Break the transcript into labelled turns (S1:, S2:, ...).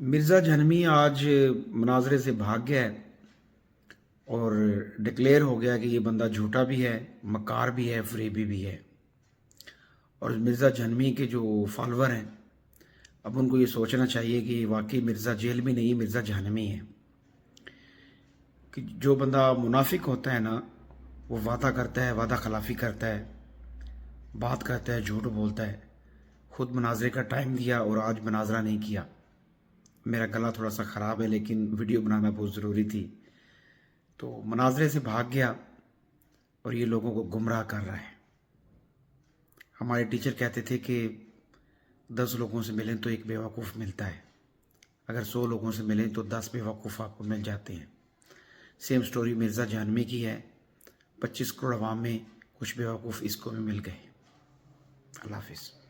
S1: मिर्ज़ा जानवी आज मुनाज़रे से भाग गया है और डिक्लेयर हो गया कि ये बंदा झूठा भी है, मक्कार भी है, फरेबी भी है। और मिर्ज़ा जानवी के जो फॉलोअर हैं, अब उनको ये सोचना चाहिए कि वाकई मिर्ज़ा जेल में नहीं, मिर्ज़ा जानवी है। कि जो बंदा मुनाफिक होता है ना, वो वादा करता है, वादा खिलाफ़ी करता है, बात करता है, झूठ बोलता है। खुद मुनाज़रे का टाइम दिया और आज मुनाज़रा नहीं किया। मेरा गला थोड़ा सा ख़राब है, लेकिन वीडियो बनाना बहुत ज़रूरी थी। तो मुनाज़रे से भाग गया और ये लोगों को गुमराह कर रहा है। हमारे टीचर कहते थे कि 10 लोगों से मिलें तो एक बेवकूफ़ मिलता है, अगर 100 लोगों से मिलें तो 10 बेवकूफ़ आपको मिल जाते हैं। सेम स्टोरी मिर्ज़ा जानवी की है। 25 करोड़ अवाम में कुछ बेवकूफ़ इसको भी मिल गए। अल्लाह हाफ़िज़।